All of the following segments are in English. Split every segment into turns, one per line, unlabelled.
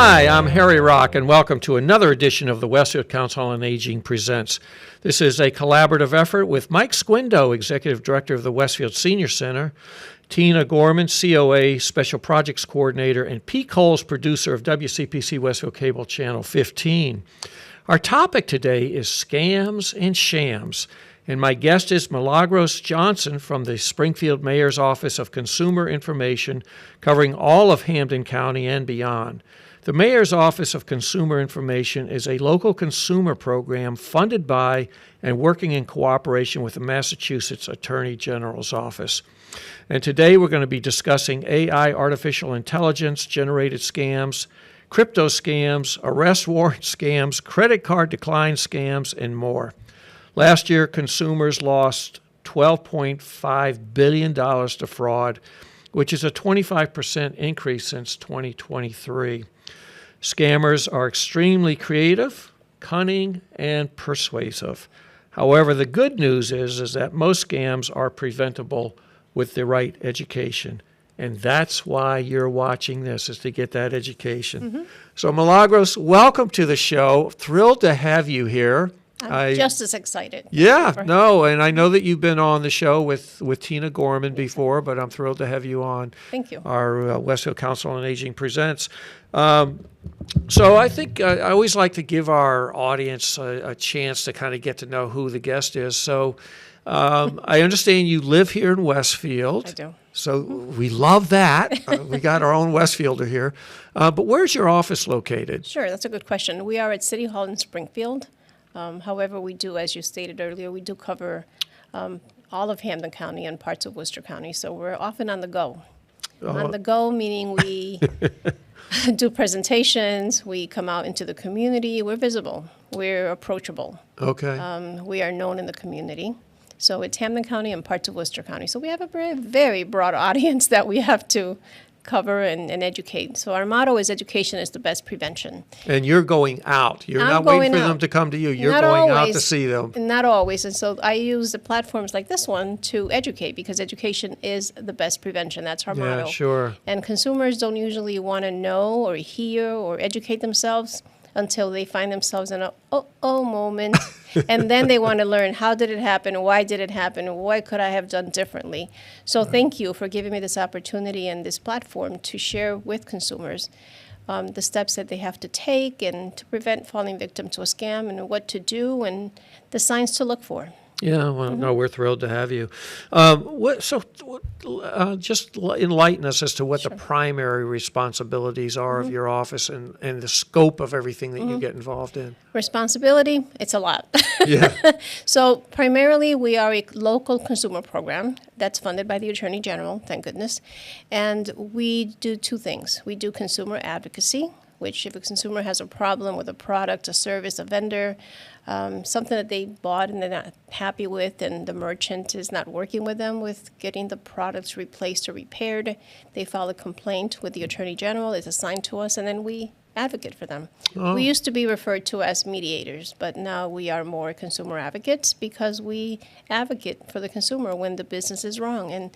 Hi, I'm Harry Rock, and welcome to another edition of the Westfield Council on Aging Presents. This is a collaborative effort with Mike Squindo, Executive Director of the Westfield Senior Center, Tina Gorman, COA Special Projects Coordinator, and Pete Coles, producer of WCPC Westfield Cable Channel 15. Our topic today is scams and shams, and my guest is Milagros Johnson from the Springfield Mayor's Office of Consumer Information, covering all of Hampden County and beyond. The Mayor's Office of Consumer Information is a local consumer program funded by and working in cooperation with the Massachusetts Attorney General's Office. And today we're going to be discussing AI, artificial intelligence, generated scams, crypto scams, arrest warrant scams, credit card decline scams, and more. Last year, consumers lost $12.5 billion to fraud, which is a 25% increase since 2023. Scammers are extremely creative, cunning, and persuasive. However, the good news is that most scams are preventable with the right education. And that's why you're watching this, is to get that education. Mm-hmm. So, Milagros, welcome to the show. Thrilled to have you here.
I'm just as excited.
Yeah, no, and I know that you've been on the show with Tina Gorman before, but I'm thrilled to have you on.
Thank you.
Our Westfield Council on Aging Presents. So I think I always like to give our audience a chance to kind of get to know who the guest is. So I understand you live here in Westfield.
I do.
So we love that. We got our own Westfielder here. But where's your office located?
Sure, that's a good question. We are at City Hall in Springfield. However, we do, as you stated earlier, we do cover all of Hampden County and parts of Worcester County. So we're often on the go. On the go, meaning we do presentations, we come out into the community, we're visible, we're approachable.
Okay.
We are known in the community. So it's Hampden County and parts of Worcester County. So we have a very, very broad audience that we have to cover and educate. So our motto is education is the best prevention.
And you're going out. You're not waiting for them to come to you. You're going out to see them.
Not always. And so I use the platforms like this one to educate, because education is the best prevention. That's our motto.
Yeah, sure.
And consumers don't usually want to know or hear or educate themselves until they find themselves in a oh moment. And then they want to learn, how did it happen? Why did it happen? What could I have done differently? So thank you for giving me this opportunity and this platform to share with consumers the steps that they have to take and to prevent falling victim to a scam, and what to do and the signs to look for.
Yeah, well, no, we're thrilled to have you. Just enlighten us as to what the primary responsibilities are of your office and the scope of everything that you get involved in.
Responsibility, it's a lot.
Yeah.
So primarily we are a local consumer program that's funded by the Attorney General, thank goodness. And we do two things. We do consumer advocacy, which if a consumer has a problem with a product, a service, a vendor, something that they bought and they're not happy with, and the merchant is not working with them with getting the products replaced or repaired, they file a complaint with the Attorney General, it's assigned to us, and then we advocate for them. Oh. We used to be referred to as mediators, but now we are more consumer advocates, because we advocate for the consumer when the business is wrong. And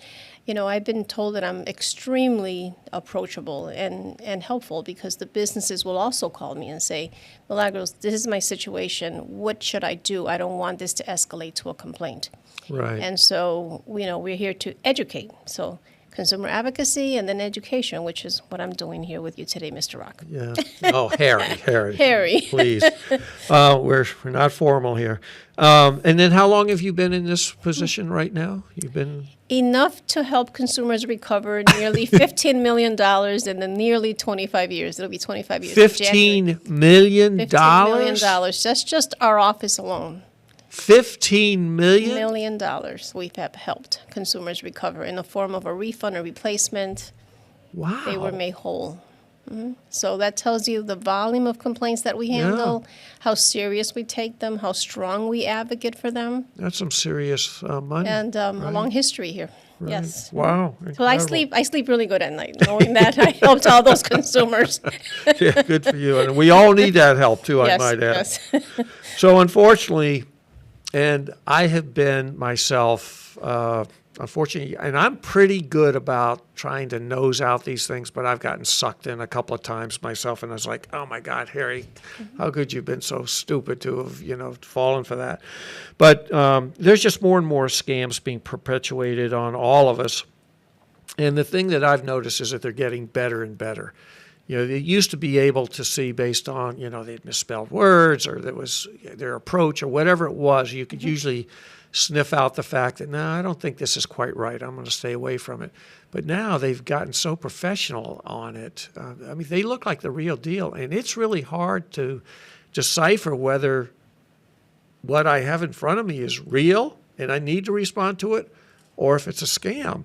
you know, I've been told that I'm extremely approachable and helpful, because the businesses will also call me and say, Milagros, this is my situation. What should I do? I don't want this to escalate to a complaint.
Right.
And so, you know, we're here to educate. So consumer advocacy and then education, which is what I'm doing here with you today, Mr. Rock.
Yeah. Oh, Harry.
Harry.
Please. We're not formal here. And then how long have you been in this position right now? You've been...
Enough to help consumers recover nearly $15 million in the nearly 25 years. It'll be 25 years.
$15 million?
$15 million. That's just our office alone.
$15 million?
$15 million we have helped consumers recover in the form of a refund or replacement.
Wow.
They were made whole. Mm-hmm. So that tells you the volume of complaints that we handle, how serious we take them, how strong we advocate for them.
That's some serious money.
And a long history here.
Right.
Yes.
Wow.
So I sleep really good at night, knowing that I helped all those consumers.
Yeah, good for you. And we all need that help too, I might add.
Yes.
So unfortunately, and I have been myself unfortunately, and I'm pretty good about trying to nose out these things, but I've gotten sucked in a couple of times myself, and I was like, oh my God, Harry, how could you have been so stupid to have, fallen for that? But there's just more and more scams being perpetuated on all of us. And the thing that I've noticed is that they're getting better and better. They used to be able to see based on, they'd misspelled words or there was their approach or whatever it was. You could usually sniff out the fact that, no, I don't think this is quite right. I'm going to stay away from it. But now they've gotten so professional on it. They look like the real deal. And it's really hard to decipher whether what I have in front of me is real and I need to respond to it, or if it's a scam.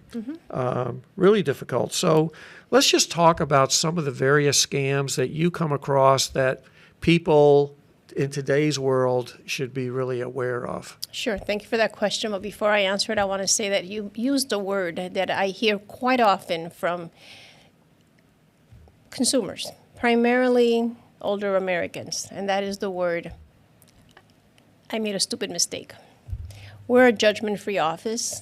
Really difficult. So let's just talk about some of the various scams that you come across that people in today's world should be really aware of.
Sure. Thank you for that question. But before I answer it, I want to say that you used a word that I hear quite often from consumers, primarily older Americans, and that is the word, I made a stupid mistake. We're a judgment-free office.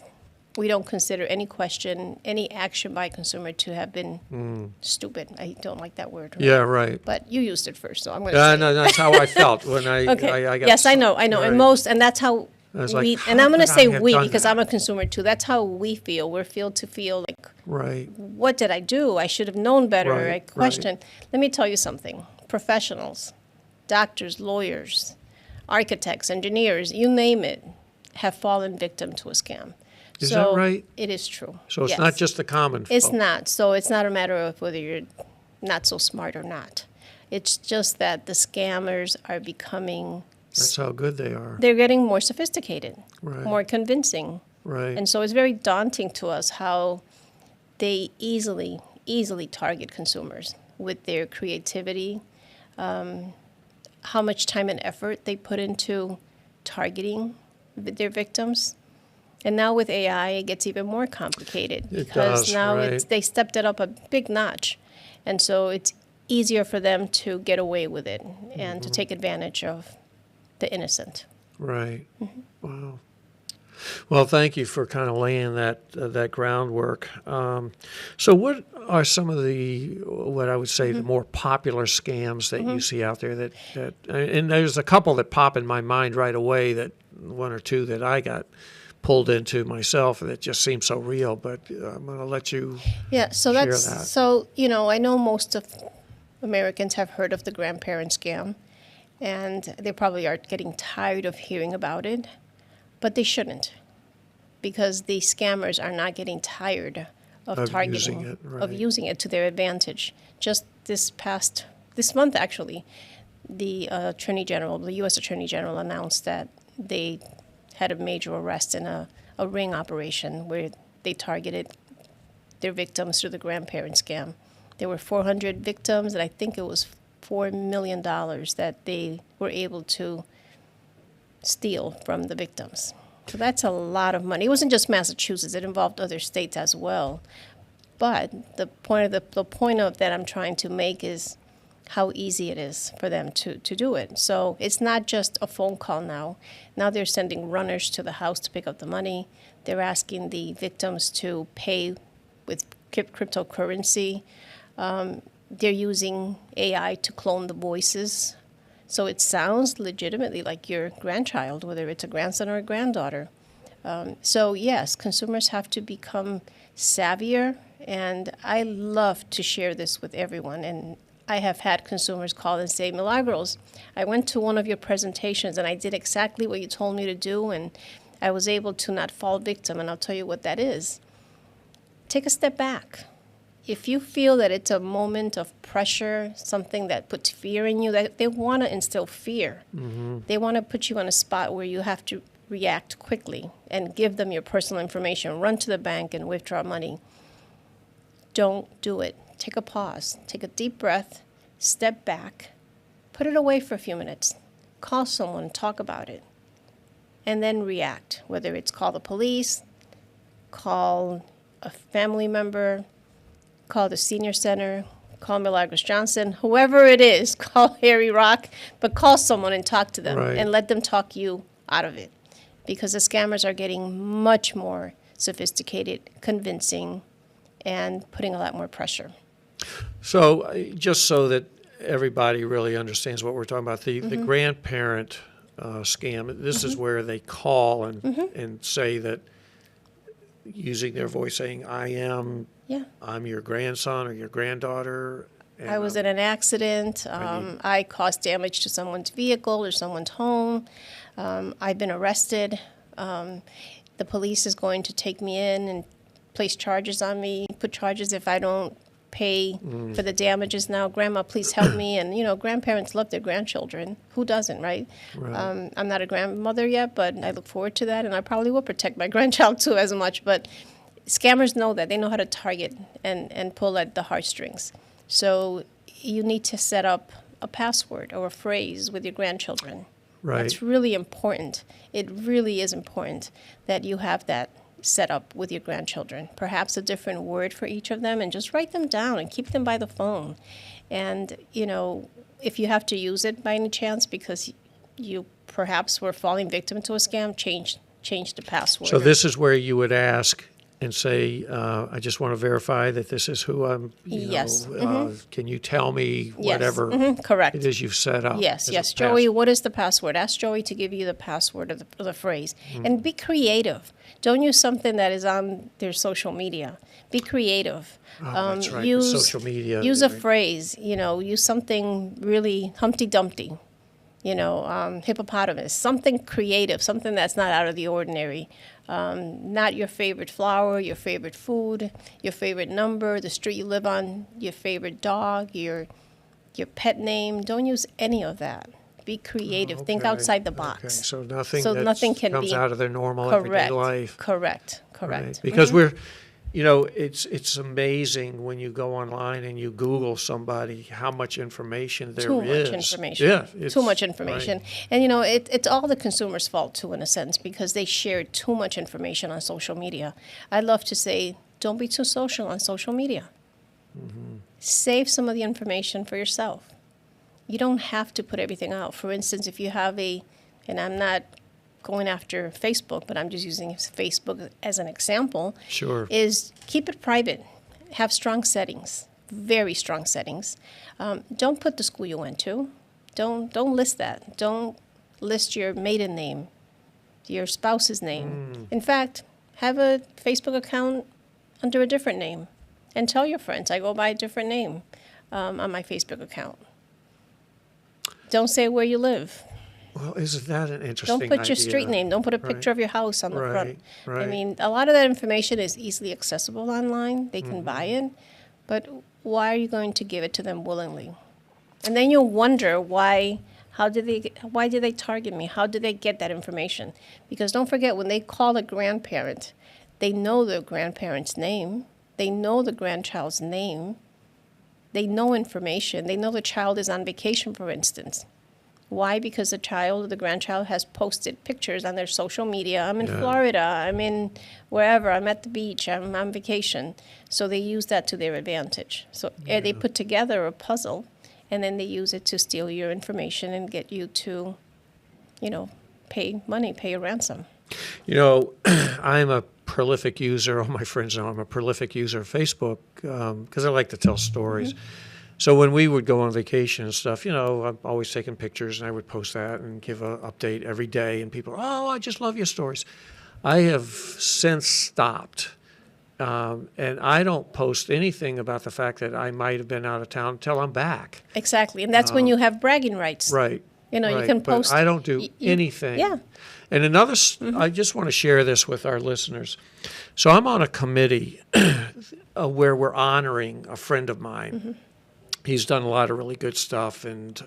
We don't consider any question, any action by a consumer to have been stupid. I don't like that word. Right?
Yeah, right.
But you used it first, so I'm going to say
no, that's how I felt when I got
yes, I know.
Right.
And that's how
like,
and I'm going to
how
say
could I have
we
done
because
that?
I'm a consumer too. That's how we feel. We're feel like,
right.
what did I do? I should have known better.
Right,
I question. Let me tell you something. Professionals, doctors, lawyers, architects, engineers, you name it, have fallen victim to a scam.
Is that right?
It is true.
So it's
Yes.
not just the common folk.
It's not. So it's not a matter of whether you're not so smart or not. It's just that the scammers are becoming,
That's how good they are.
they're getting more sophisticated,
Right.
more convincing.
Right.
And so it's very daunting to us how they easily target consumers with their creativity, how much time and effort they put into targeting their victims. And now with AI, it gets even more complicated
It
because
does,
now
right.
they stepped it up a big notch. And so it's easier for them to get away with it and to take advantage of the innocent.
Right. Wow. Well, thank you for kind of laying that groundwork. So what are some of what I would say, the more popular scams that you see out there that, and there's a couple that pop in my mind right away, that one or two that I got pulled into myself that just seem so real, but I'm going to let you
So
share
that's
that.
so I know most of Americans have heard of the grandparent scam, and they probably are getting tired of hearing about it, but they shouldn't, because the scammers are not getting tired of targeting
using it,
of
right.
using it to their advantage. Just this month actually, the U.S. Attorney General announced that they had a major arrest in a ring operation where they targeted their victims through the grandparent scam. There were 400 victims, and I think it was $4 million that they were able to steal from the victims. So that's a lot of money. It wasn't just Massachusetts; it involved other states as well. But the point of that I'm trying to make is how easy it is for them to do it. So it's not just a phone call now. Now they're sending runners to the house to pick up the money. They're asking the victims to pay with cryptocurrency. They're using AI to clone the voices. So it sounds legitimately like your grandchild, whether it's a grandson or a granddaughter. So yes, consumers have to become savvier, and I love to share this with everyone. And I have had consumers call and say, Milagros, I went to one of your presentations and I did exactly what you told me to do, and I was able to not fall victim, and I'll tell you what that is. Take a step back. If you feel that it's a moment of pressure, something that puts fear in you, that they want to instill fear. Mm-hmm. They want to put you on a spot where you have to react quickly and give them your personal information, run to the bank and withdraw money. Don't do it. Take a pause, take a deep breath, step back, put it away for a few minutes, call someone, talk about it, and then react, whether it's call the police, call a family member, call the senior center, call Milagros Johnson, whoever it is, call Harry Rock, but call someone and talk to them
Right.
and let them talk you out of it, because the scammers are getting much more sophisticated, convincing, and putting a lot more pressure.
So just so that everybody really understands what we're talking about, the grandparent scam, this is where they call and say that, using their voice, saying, I'm your grandson or your granddaughter. And
I was in an accident. I caused damage to someone's vehicle or someone's home. I've been arrested. The police is going to take me in and place charges on me, put charges if I don't pay for the damages now. Grandma, please help me. And, grandparents love their grandchildren. Who doesn't, right? I'm not a grandmother yet, but I look forward to that. And I probably will protect my grandchild, too, as much. But scammers know that. They know how to target and pull at the heartstrings. So you need to set up a password or a phrase with your grandchildren.
Right.
It's really important. It really is important that you have that set up with your grandchildren. Perhaps a different word for each of them, and just write them down and keep them by the phone. And, if you have to use it by any chance because you perhaps were falling victim to a scam, change the password.
So this is where you would ask and say, I just want to verify that this is who I'm,
Yes.
Can you tell me
Yes.
whatever
Correct.
it is you've set up?
Yes,
as
yes.
a
Joey, what is the password? Ask Joey to give you the password of the phrase. And be creative. Don't use something that is on their social media. Be creative.
That's right, the
Use
social media.
Use a phrase. Use something really Humpty Dumpty. Hippopotamus. Something creative. Something that's not out of the ordinary. Not your favorite flower, your favorite food, your favorite number, the street you live on, your favorite dog, your pet name. Don't use any of that. Be creative. Think
Okay,
outside the
okay.
box.
So nothing
can
comes
be
out of their normal everyday life.
Correct.
Right. Because we're, it's amazing when you go online and you Google somebody how much information there is.
Too much information.
Yeah.
Too much information.
Right.
And, it's all the consumer's fault, too, in a sense, because they share too much information on social media. I love to say, don't be too social on social media. Save some of the information for yourself. You don't have to put everything out. For instance, if you have and I'm not going after Facebook, but I'm just using Facebook as an example,
Sure.
is keep it private. Have strong settings, very strong settings. Don't put the school you went to. Don't list that. Don't list your maiden name, your spouse's name. In fact, have a Facebook account under a different name and tell your friends, I go by a different name on my Facebook account. Don't say where you live.
Well, isn't that an interesting
Don't put your
idea?
street name. Don't put a picture of your house on the front.
Right.
I mean, a lot of that information is easily accessible online. They can buy it. But why are you going to give it to them willingly? And then you'll wonder why did they target me? How did they get that information? Because don't forget, when they call a grandparent, they know the grandparent's name. They know the grandchild's name. They know information. They know the child is on vacation, for instance. Why? Because the child or the grandchild has posted pictures on their social media. I'm in Florida. I'm in wherever. I'm at the beach. I'm on vacation. So they use that to their advantage. So they put together a puzzle, and then they use it to steal your information and get you to, pay money, pay a ransom.
I'm a prolific user. All my friends know I'm a prolific user of Facebook because I like to tell stories. So when we would go on vacation and stuff, I'm always taking pictures, and I would post that and give an update every day. And people, I just love your stories. I have since stopped, and I don't post anything about the fact that I might have been out of town until I'm back.
Exactly, and that's when you have bragging rights.
Right.
You
right.
can post.
But I don't do anything.
Yeah.
And another, I just want to share this with our listeners. So I'm on a committee where we're honoring a friend of mine. He's done a lot of really good stuff, and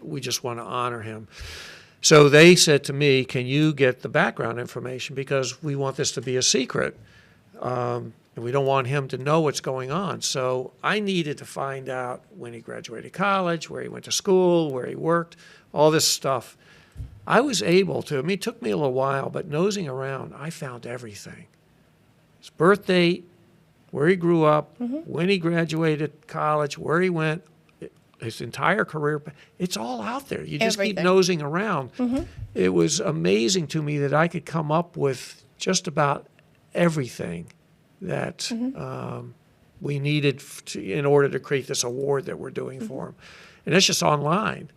we just want to honor him. So they said to me, can you get the background information, because we want this to be a secret, and we don't want him to know what's going on. So I needed to find out when he graduated college, where he went to school, where he worked, all this stuff. I was able to, it took me a little while, but nosing around, I found everything. His birth date, where he grew up, when he graduated college, where he went, his entire career. It's all out there. You just keep nosing around. It was amazing to me that I could come up with just about everything that
Mm-hmm.
we needed in order to create this award that we're doing
Mm-hmm.
for them. And it's just online.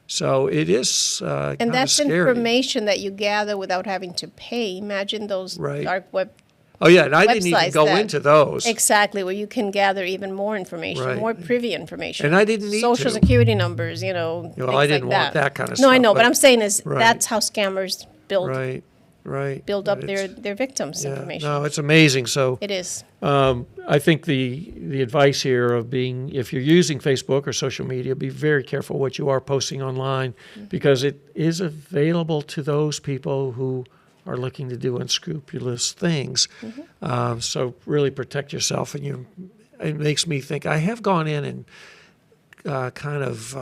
So it is kind
And
of
that's
scary.
information that you gather without having to pay. Imagine those
Right.
dark web
Oh, yeah, and I didn't even
websites
go
that-
into those.
exactly where you can gather even more information,
Right.
more privy information.
And I didn't need
Social
to.
security numbers,
Well,
things
I didn't
like
want that kind of
No, I
stuff,
know, but
but-
I'm saying is
Right.
that's how scammers build
Right, right.
build up
But
their,
it's-
their victims'
yeah,
information.
no, it's amazing. So
It is.
I think the advice here of being, if you're using Facebook or social media, be very careful what you are posting online because it is available to those people who are looking to do unscrupulous things. So really protect yourself. And it makes me think, I have gone in and kind of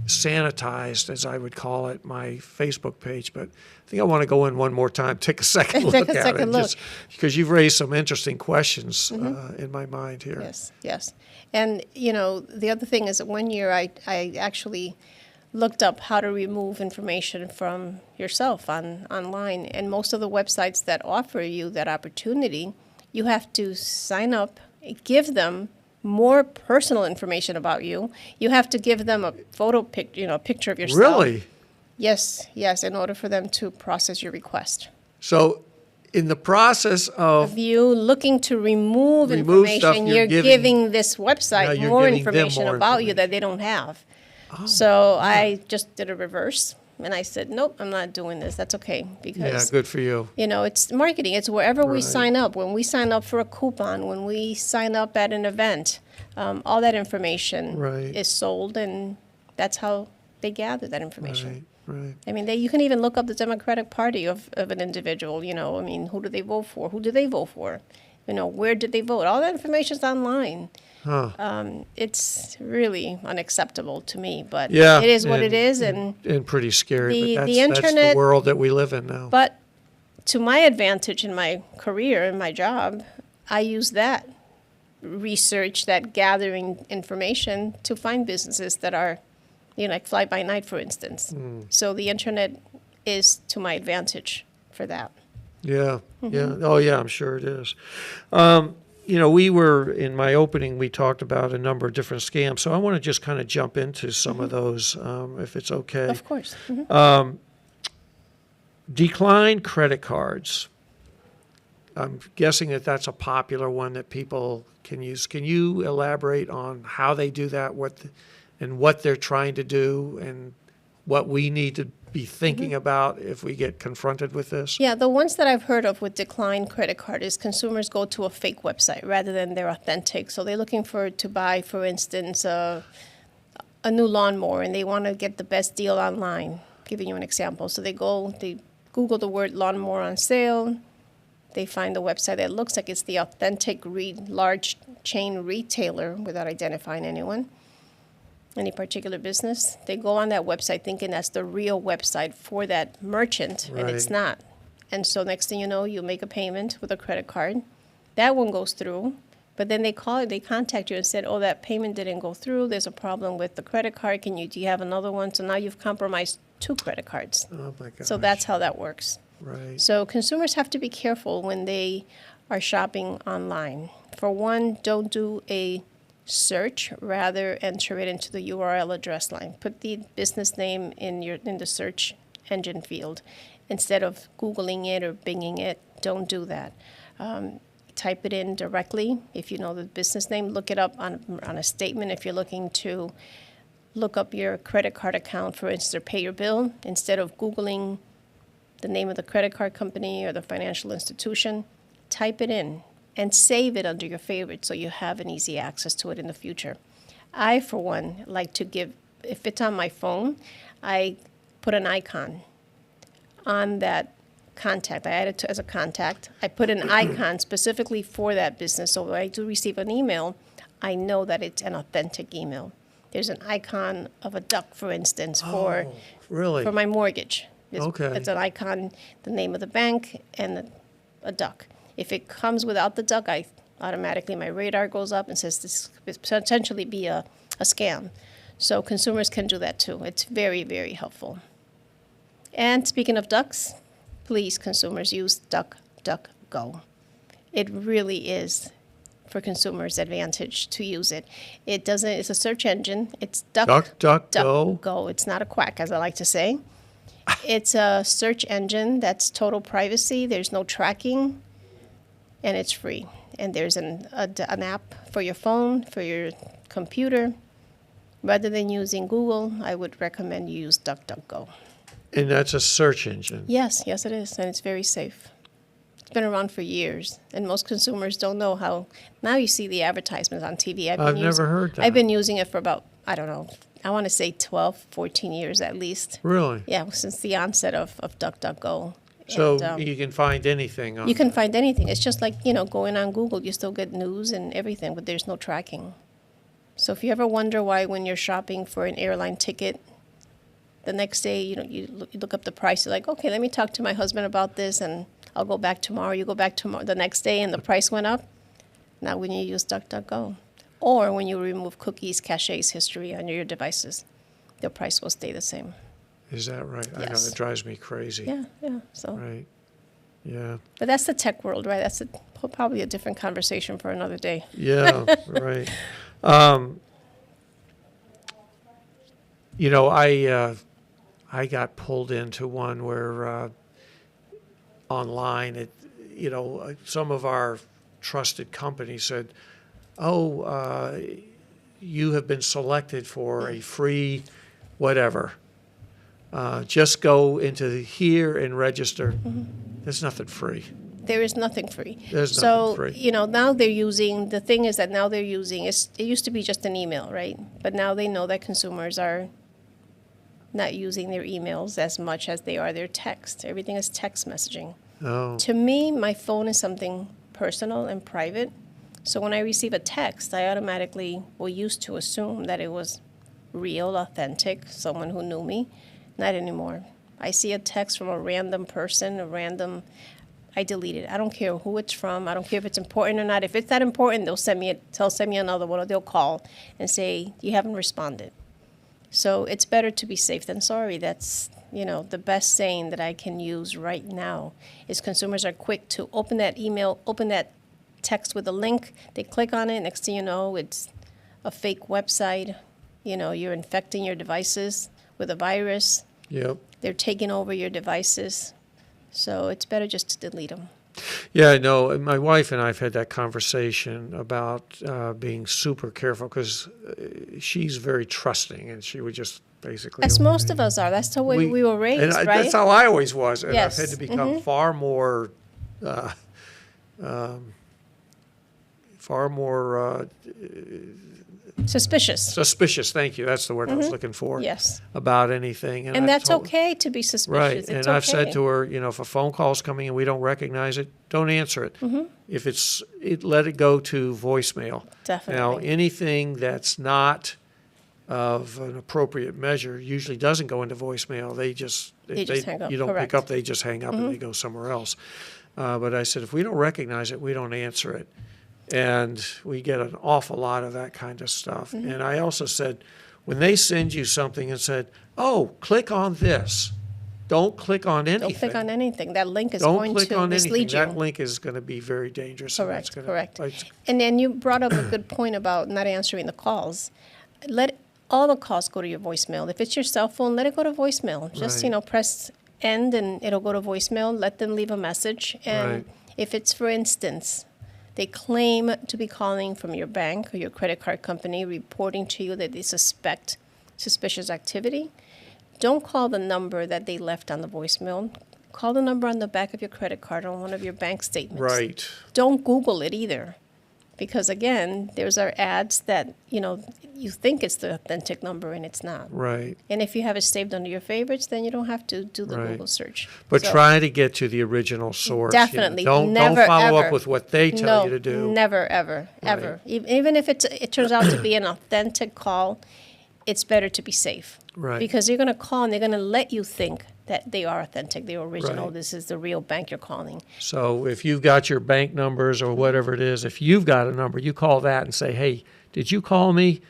sanitized, as I would call it, my Facebook page, but I think I want to go in one more time, take a second look
Take a
at
second
it,
look.
just because you've raised some interesting questions in my mind here.
Yes, yes. And, the other thing is that one year I actually looked up how to remove information from yourself online. And most of the websites that offer you that opportunity, you have to sign up, give them more personal information about you. You have to give them a picture of yourself.
Really?
Yes, in order for them to process your request.
So in the process of
Of you looking to remove
Remove stuff,
information,
you're
you're
giving-
giving this
Now
website
you're
more
giving them
information
more
about you
information.
that they don't have. So I just did a reverse, and I said, nope, I'm not doing this. That's okay,
yeah,
because
good for you.
it's marketing. It's wherever we
Right.
sign up. When we sign up for a coupon, when we sign up at an event, all that information
Right.
is sold, and that's how they gather that information.
Right.
I mean, you can even look up the Democratic Party of an individual, I mean, who do they vote for? Who do they vote for? Where did they vote? All that information is online. It's really unacceptable to me, but
Yeah,
it is what it is. And
pretty scary.
The-
but
the
that's the
internet-
world that we live in now.
but to my advantage in my career, in my job, I use that research, that gathering information to find businesses that are, like fly by night, for instance. So the internet is to my advantage for that.
Yeah,
Mm-hmm.
yeah. Oh, yeah, I'm sure it is. We were, in my opening, we talked about a number of different scams. So I want to just kind of jump into some of those, if it's okay.
Mm-hmm. Of course. Mhm.
Declined credit cards. I'm guessing that that's a popular one that people can use. Can you elaborate on how they do that, what they're trying to do, and what we need to be thinking about if we get confronted with this?
Yeah, the ones that I've heard of with declined credit card is consumers go to a fake website rather than their authentic. So they're looking to buy, for instance, a new lawnmower, and they want to get the best deal online. Giving you an example. So they Google the word lawnmower on sale. They find the website that looks like it's the authentic large chain retailer without identifying anyone, any particular business. They go on that website thinking that's the real website for that merchant, and it's
Right.
not. And so next thing you know, you make a payment with a credit card. That one goes through, but then they contact you and said, oh, that payment didn't go through. There's a problem with the credit card. Do you have another one? So now you've compromised 2 credit cards.
Oh, my gosh.
So that's how that works.
Right.
So consumers have to be careful when they are shopping online. For one, don't do a search, rather enter it into the URL address line. Put the business name in the search engine field. Instead of Googling it or Binging it, don't do that. Type it in directly. If you know the business name, look it up on a statement. If you're looking to look up your credit card account, for instance, or pay your bill, instead of Googling the name of the credit card company or the financial institution, type it in and save it under your favorites so you have an easy access to it in the future. I, for one, like to if it's on my phone, I put an icon on that contact. I add it as a contact. I put an icon specifically for that business, so when I do receive an email, I know that it's an authentic email. There's an icon of a duck, for instance, for
Really?
my mortgage.
Okay.
It's an icon, the name of the bank, and a duck. If it comes without the duck, automatically my radar goes up and says this could potentially be a scam. So consumers can do that too. It's very, very helpful. And speaking of ducks, please, consumers, use DuckDuckGo. It really is for consumers' advantage to use it. It doesn't, it's a search engine. It's
DuckDuckGo.
Go. It's not a quack, as I like to say. It's a search engine that's total privacy. There's no tracking, and it's free. And there's an app for your phone, for your computer. Rather than using Google, I would recommend you use DuckDuckGo.
And that's a search engine.
Yes, yes it is, and it's very safe. It's been around for years, and most consumers don't know how. Now you see the advertisements on TV.
I've never heard that.
I've been using it for about, I don't know, I want to say 12, 14 years at least.
Really?
Yeah, since the onset of DuckDuckGo.
So
And,
you can find anything on
you can find anything. It's just like, going on Google, you still get news and everything, but there's no tracking. So if you ever wonder why when you're shopping for an airline ticket, the next day, you look up the price, you're like, okay, let me talk to my husband about this, and I'll go back tomorrow. You go back tomorrow, the next day, and the price went up. Not when you use DuckDuckGo. Or when you remove cookies, caches, history on your devices, the price will stay the same.
Is that right? I know
Yes.
that drives me crazy.
Yeah. So,
Right. Yeah.
but that's the tech world, right? That's probably a different conversation for another day.
Yeah, right. I got pulled into one where online, some of our trusted companies said, "Oh, you have been selected for a free whatever. Just go into here and register." There's nothing free.
There is nothing free.
There's
so,
nothing free.
Now they're using, the thing is that now they're using, it used to be just an email, right? But now they know that consumers are not using their emails as much as they are their text. Everything is text messaging.
Oh,
To me, my phone is something personal and private. So when I receive a text, I automatically used to assume that it was real, authentic, someone who knew me. Not anymore. I see a text from a random person, I delete it. I don't care who it's from. I don't care if it's important or not. If it's that important, they'll send me another one, or they'll call and say, you haven't responded. So it's better to be safe than sorry. That's, the best saying that I can use right now is consumers are quick to open that email, open that text with a link. They click on it. Next thing you know, it's a fake website. You're infecting your devices with a virus.
yep.
They're taking over your devices. So it's better just to delete them.
Yeah, no, my wife and I have had that conversation about being super careful because she's very trusting, and she would just basically...
As most of us are. That's the way we were raised,
and
right?
That's how I always was. And
Yes.
I've had to become far more
Suspicious.
thank you, that's the word I was looking for,
Yes.
about anything.
And
I've
that's
told-
okay to be suspicious.
Right,
It's
and
okay.
I've said to her, if a phone call's coming and we don't recognize it, don't answer it.
Mm-hmm.
If let it go to voicemail.
Definitely.
Now, anything that's not of an appropriate measure usually doesn't go into voicemail. They just,
They just hang up,
you don't
correct.
pick up, they just hang up and they go somewhere else. But I said, if we don't recognize it, we don't answer it. And we get an awful lot of that kind of stuff. And I also said, when they send you something and said, oh, click on this, don't click on anything.
Don't click on anything. That link is
Don't
going
click
to
on anything.
mislead you.
That link is going to be very dangerous. and it's
Correct.
it's-
And then you brought up a good point about not answering the calls. Let all the calls go to your voicemail. If it's your cell phone, let it go to voicemail. Just,
Right.
press end and it'll go to voicemail. Let them leave a message. And
Right.
if it's, for instance, they claim to be calling from your bank or your credit card company, reporting to you that they suspect suspicious activity, don't call the number that they left on the voicemail. Call the number on the back of your credit card or one of your bank statements.
Right.
Don't Google it either. Because again, there's our ads that, you think it's the authentic number and it's not.
Right.
And if you have it saved under your favorites, then you don't have to do the
Right.
Google search.
But
So-
try to get to the original source.
Definitely.
Don't
Never,
follow
ever.
up with what they tell you to do.
Never, ever, ever. Even if it turns out to be an authentic call, it's better to be safe.
Right.
Because you're going to call and they're going to let you think that they are authentic, they're original,
Right.
this is the real bank you're calling.
So if you've got your bank numbers or whatever it is, if you've got a number, you call that and say, hey, did you call me?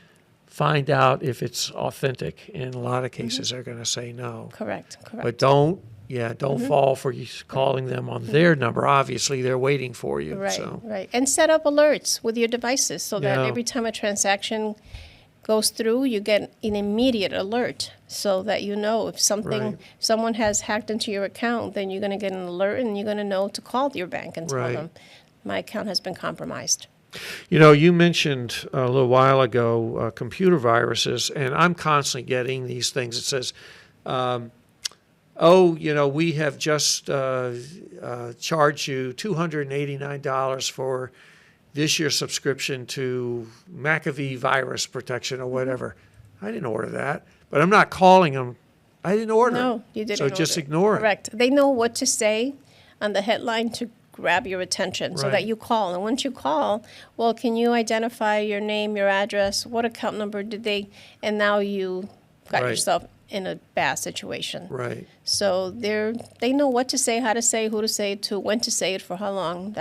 Find out if it's authentic. In a lot of cases, they're going to say no.
Correct.
But don't Yeah, don't fall for you calling them on their number. Obviously, they're waiting for you.
Right,
So.
right. And set up alerts with your devices so that
Yeah.
every time a transaction goes through, you get an immediate alert so that you know if
Right.
someone has hacked into your account, then you're going to get an alert and you're going to know to call your bank and tell
Right.
them my account has been compromised.
You mentioned a little while ago computer viruses, and I'm constantly getting these things. It says, we have just charged you $289 for this year's subscription to McAfee virus protection or whatever. I didn't order that, but I'm not calling them. I didn't order it.
No, you didn't
So just
order it.
ignore it.
Correct. They know what to say on the headline to grab your attention so
Right.
that you call. And once you call, well, can you identify your name, your address, what account number did they, and now you got
Right.
yourself in a bad situation.
Right.
So they know what to say, how to say, who to say it to, when to say it, for how long.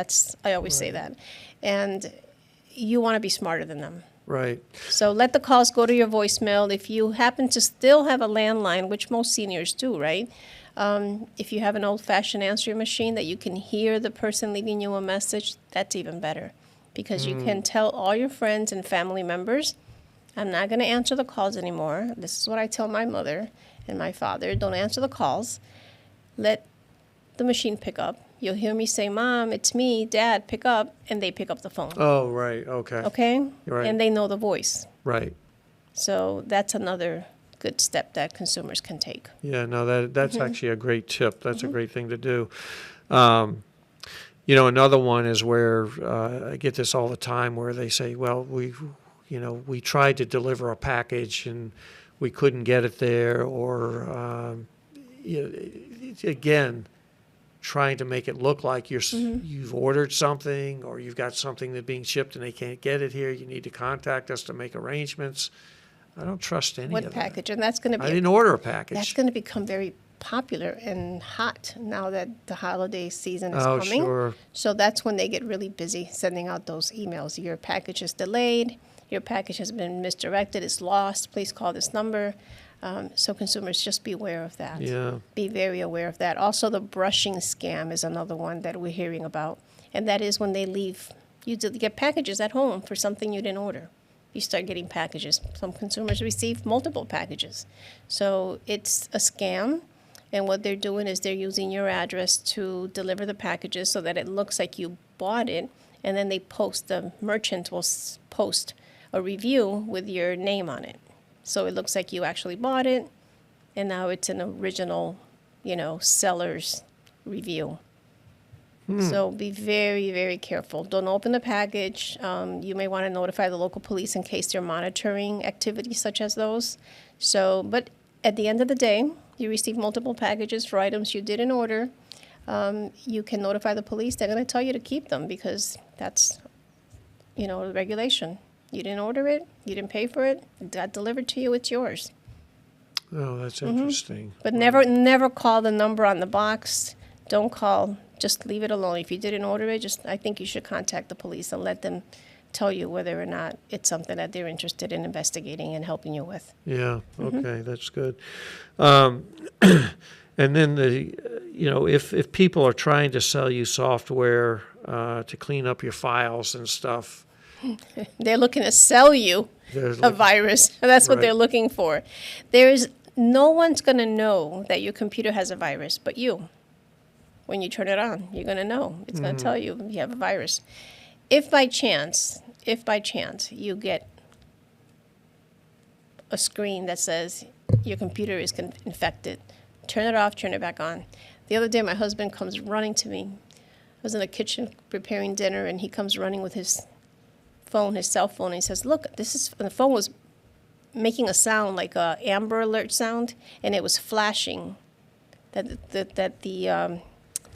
I always say that. And you want to be smarter than them.
Right.
So let the calls go to your voicemail. If you happen to still have a landline, which most seniors do, right? If you have an old-fashioned answering machine that you can hear the person leaving you a message, that's even better. Because you can tell all your friends and family members, I'm not going to answer the calls anymore. This is what I tell my mother and my father. Don't answer the calls. Let the machine pick up. You'll hear me say, Mom, it's me, Dad, pick up, and they pick up the phone.
Oh, right. Okay.
Okay?
Right.
And they know the voice.
Right.
So that's another good step that consumers can take.
Yeah, no, that's actually a great tip. That's a great thing to do. Another one is where I get this all the time where they say, well, we tried to deliver a package and we couldn't get it there, or again, trying to make it look like you've ordered something or you've got something that's being shipped and they can't get it here. You need to contact us to make arrangements. I don't trust any
What
of
package?
that.
And that's going to be
I didn't order a
that's
package.
going to become very popular and hot now that the holiday season is
Oh,
coming.
sure.
So that's when they get really busy sending out those emails. Your package is delayed. Your package has been misdirected. It's lost. Please call this number. So consumers, just be aware of that.
Yeah.
Be very aware of that. Also, the brushing scam is another one that we're hearing about. And that is when they leave. You get packages at home for something you didn't order. You start getting packages. Some consumers receive multiple packages. So it's a scam. And what they're doing is they're using your address to deliver the packages so that it looks like you bought it. And then the merchant will post a review with your name on it. So it looks like you actually bought it. And now it's an original, seller's review. So be very, very careful. Don't open the package. You may want to notify the local police in case they're monitoring activities such as those. But at the end of the day, you receive multiple packages for items you didn't order. You can notify the police. They're going to tell you to keep them because that's, the regulation. You didn't order it. You didn't pay for it. It got delivered to you. It's yours.
Oh, that's interesting.
But never call the number on the box. Don't call. Just leave it alone. If you didn't order it, I think you should contact the police and let them tell you whether or not it's something that they're interested in investigating and helping you with.
Yeah. Okay, that's good. And then if people are trying to sell you software to clean up your files and stuff,
They're looking to sell you a virus. That's what they're
Right.
looking for. No one's going to know that your computer has a virus but you. When you turn it on, you're going to know. It's going to tell you you have a virus. If by chance you get a screen that says your computer is infected, turn it off, turn it back on. The other day, my husband comes running to me. I was in the kitchen preparing dinner, and he comes running with his cell phone, and he says, "Look, the phone was making a sound like a Amber Alert sound, and it was flashing that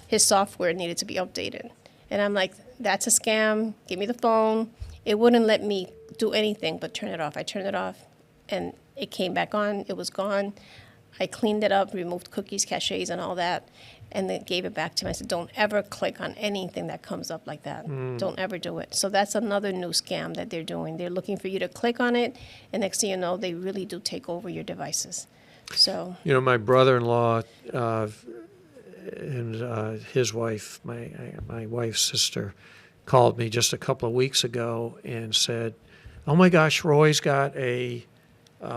his software needed to be updated." And I'm like, "That's a scam. Give me the phone." It wouldn't let me do anything but turn it off. I turned it off, and it came back on. It was gone. I cleaned it up, removed cookies, caches, and all that, and then gave it back to him. I said, "Don't ever click on anything that comes up like that. Don't ever do it." So that's another new scam that they're doing. They're looking for you to click on it, and next thing you know, they really do take over your devices. So
my brother-in-law his wife, my wife's sister, called me just a couple of weeks ago and said, "Oh my gosh, Roy's got a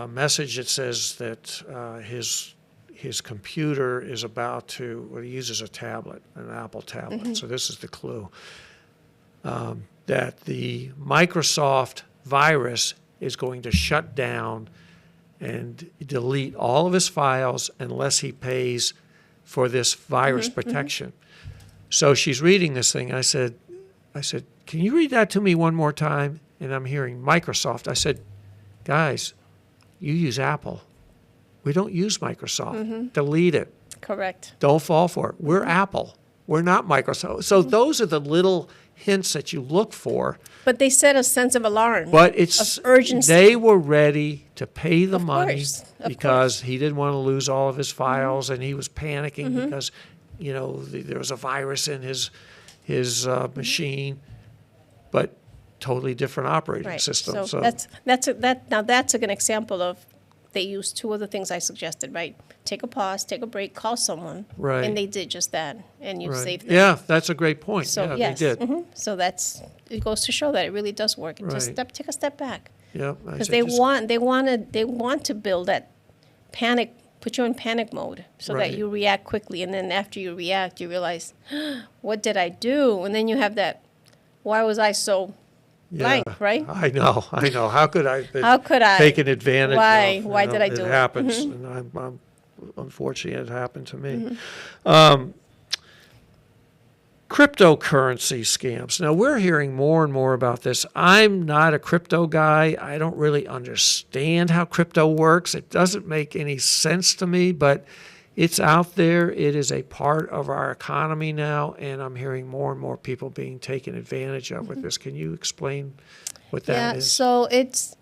message that says that his computer is about to." Well, he uses a tablet, an Apple tablet. So this is the clue, that the Microsoft virus is going to shut down and delete all of his files unless he pays for this virus protection. So she's reading this thing. I said, "Can you read that to me one more time?" And I'm hearing Microsoft. I said, "Guys, you use Apple. We don't use Microsoft. Delete it.
Correct.
Don't fall for it. We're Apple. We're not Microsoft." So those are the little hints that you look for.
But they set a sense of alarm,
But it's
of urgency.
They were ready to pay the money
course, of
because he didn't want to lose all of his files, and he was panicking because, there was a virus in his machine, but totally different operating
Right.
system.
So that's an example of they used two of the things I suggested, right? Take a pause, take a break, call someone,
Right.
and they did just that, and you
Right.
saved them.
Yeah, that's a great point.
So
yeah,
yes,
they did.
So it goes to show that it really does work. Just
Right.
take a step back,
Yeah,
because they want to build that panic, put you in panic mode, so
Right.
that you react quickly, and then after you react, you realize, what did I do? And then you have that, why was I so blank, right?
I know. How could I?
How could I?
Taken advantage
Why?
of?
Why did I do
it?
it?
It happens, and I'm unfortunately it happened to me. Cryptocurrency scams. Now we're hearing more and more about this. I'm not a crypto guy. I don't really understand how crypto works. It doesn't make any sense to me, but it's out there. It is a part of our economy now, and I'm hearing more and more people being taken advantage of with this. Can you explain what that is?
So it's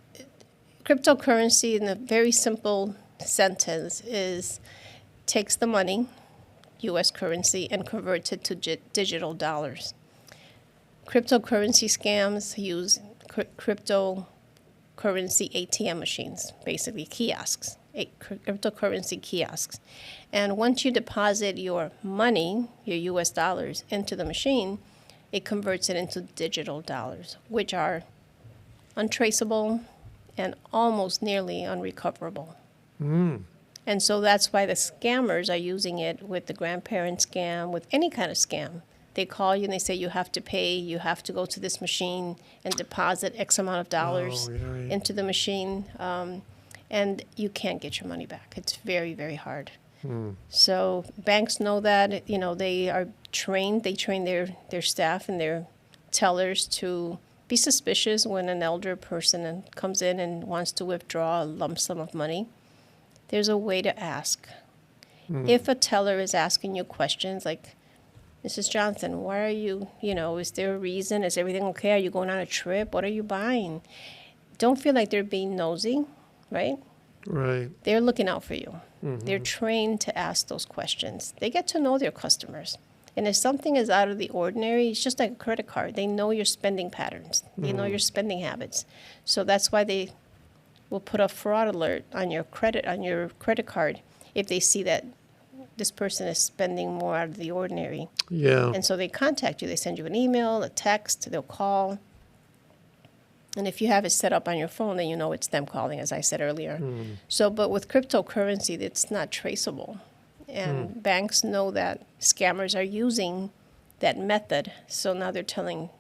cryptocurrency in a very simple sentence is takes the money, U.S. currency, and converts it to digital dollars. Cryptocurrency scams use cryptocurrency ATM machines, basically kiosks, cryptocurrency kiosks. And once you deposit your money, your U.S. dollars, into the machine, it converts it into digital dollars, which are untraceable and almost nearly unrecoverable. And so that's why the scammers are using it with the grandparent scam, with any kind of scam. They call you and they say you have to pay, you have to go to this machine and deposit X amount of dollars into the machine, and you can't get your money back. It's very, very hard. So banks know that, they are trained, they train their staff and their tellers to be suspicious when an elder person comes in and wants to withdraw a lump sum of money. There's a way to ask. If a teller is asking you questions like, "Mrs. Johnson, why are you, is there a reason? Is everything okay? Are you going on a trip? What are you buying?" Don't feel like they're being nosy, right?
Right.
They're looking out for you. They're trained to ask those questions. They get to know their customers. And if something is out of the ordinary, it's just like a credit card. They know your spending patterns. They know your spending habits. So that's why they will put a fraud alert on your credit card if they see that this person is spending more out of the ordinary.
Yeah.
And so they contact you. They send you an email, a text, they'll call. And if you have it set up on your phone, then you know it's them calling, as I said earlier. So, but with cryptocurrency, it's not traceable. And banks know that scammers are using that method. So now they're telling,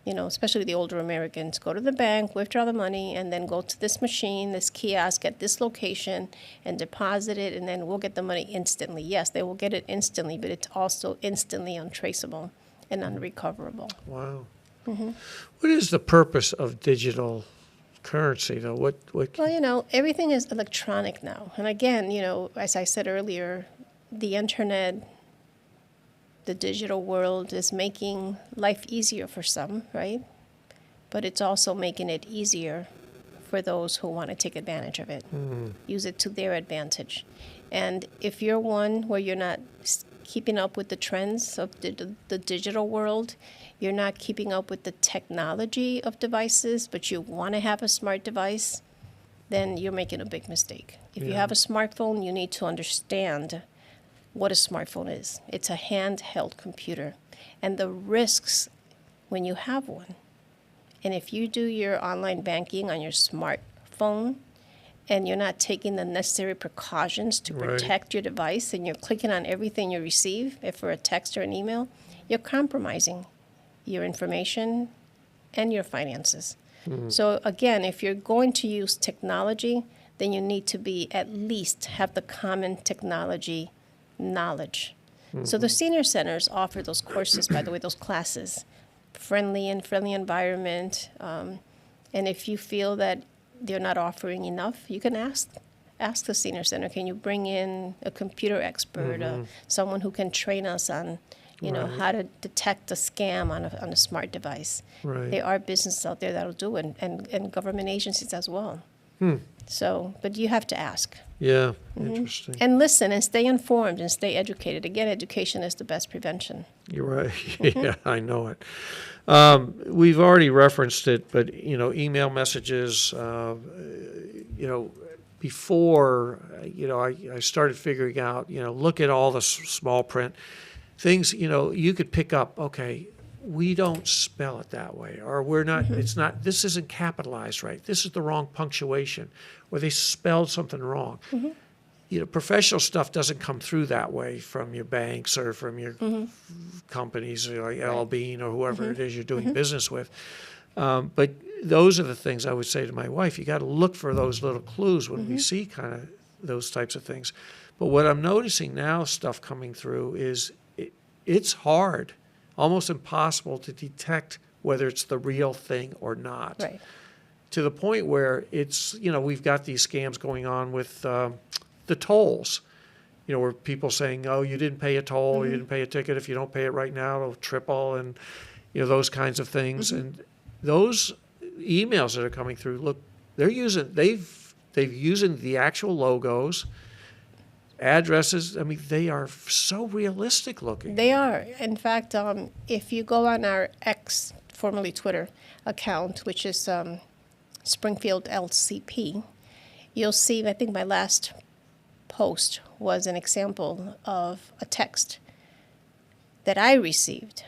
especially the older Americans, go to the bank, withdraw the money, and then go to this machine, this kiosk at this location, and deposit it, and then we'll get the money instantly. Yes, they will get it instantly, but it's also instantly untraceable and unrecoverable.
Wow. What is the purpose of digital currency, though? What?
Well, everything is electronic now. And again, as I said earlier, the internet, the digital world is making life easier for some, right? But it's also making it easier for those who want to take advantage of it, use it to their advantage. And if you're one where you're not keeping up with the trends of the digital world, you're not keeping up with the technology of devices, but you want to have a smart device, then you're making a big mistake. If you have a smartphone, you need to understand what a smartphone is. It's a handheld computer. And the risks when you have one. And if you do your online banking on your smartphone and you're not taking the necessary precautions to
Right.
protect your device and you're clicking on everything you receive, if for a text or an email, you're compromising your information and your finances. So again, if you're going to use technology, then you need to be at least have the common technology knowledge. So the senior centers offer those courses, by the way, those classes, friendly environment. And if you feel that they're not offering enough, you can ask the senior center, can you bring in a computer expert, someone who can train us on,
Right.
how to detect a scam on a smart device.
Right.
There are businesses out there that'll do it, and government agencies as well. So, but you have to ask.
Yeah, interesting.
And listen and stay informed and stay educated. Again, education is the best prevention.
You're right. Yeah, I know it. We've already referenced it, but email messages. Before I started figuring out. Look at all the small print things. You could pick up. Okay, we don't spell it that way, or we're not. It's not. This isn't capitalized right. This is the wrong punctuation, or they spelled something wrong. Professional stuff doesn't come through that way from your banks or from your companies like L. Bean or whoever it is you're doing business with. But those are the things I would say to my wife. You got to look for those little clues when we see kind of those types of things. But what I'm noticing now, stuff coming through, is it's hard, almost impossible to detect whether it's the real thing or not.
Right.
To the point where it's, we've got these scams going on with the tolls, where people saying, oh, you didn't pay a toll, you didn't pay a ticket. If you don't pay it right now, it'll triple, and, those kinds of things. And those emails that are coming through, look, they've using the actual logos, addresses. I mean, they are so realistic looking.
They are. In fact, if you go on our X, formerly Twitter, account, which is Springfield LCP, you'll see, I think my last post was an example of a text that I received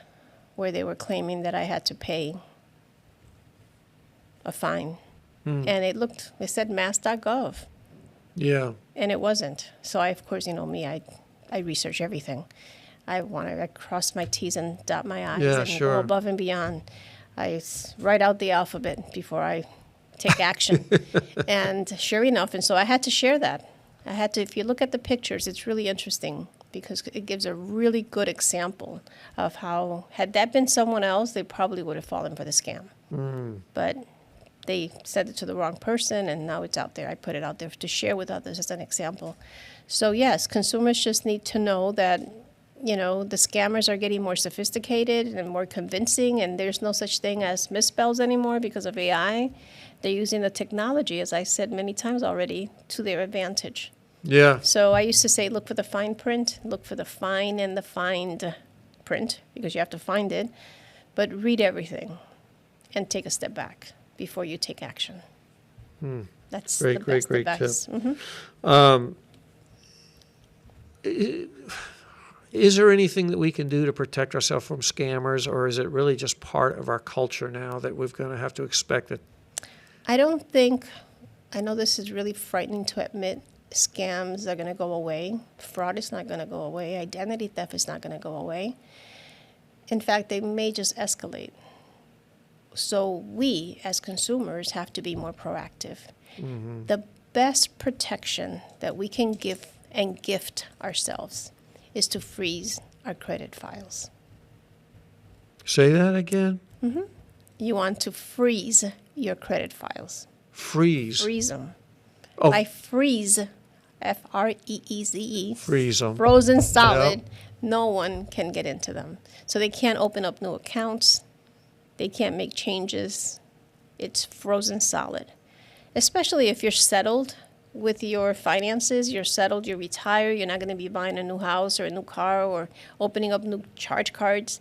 where they were claiming that I had to pay a fine. And it said mass.gov.
Yeah.
And it wasn't. So I, of course, me, I research everything. I cross my T's and dot my I's and
sure.
go above and beyond. I write out the alphabet before I take action. And sure enough, and so I had to share that. If you look at the pictures, it's really interesting because it gives a really good example of how, had that been someone else, they probably would have fallen for the scam. But they said it to the wrong person, and now it's out there. I put it out there to share with others as an example. So yes, consumers just need to know that, the scammers are getting more sophisticated and more convincing, and there's no such thing as misspells anymore because of AI. They're using the technology, as I said many times already, to their advantage.
Yeah.
So I used to say, look for the fine print, look for the fine and the find print, because you have to find it, but read everything and take a step back before you take action. That's
Great,
the
great,
best
great
advice.
tip. Is there anything that we can do to protect ourselves from scammers, or is it really just part of our culture now that we're going to have to expect it?
I know this is really frightening to admit, scams are going to go away. Fraud is not going to go away. Identity theft is not going to go away. In fact, they may just escalate. So we, as consumers, have to be more proactive. The best protection that we can give and gift ourselves is to freeze our credit files.
Say that again?
You want to freeze your credit files.
Freeze.
Freeze them.
Oh.
By freeze, F-R-E-E-Z-E,
Freeze them.
frozen solid,
Yep.
no one can get into them. So they can't open up new accounts. They can't make changes. It's frozen solid. Especially if you're settled with your finances, you're settled, you're retired, you're not going to be buying a new house or a new car or opening up new charge cards.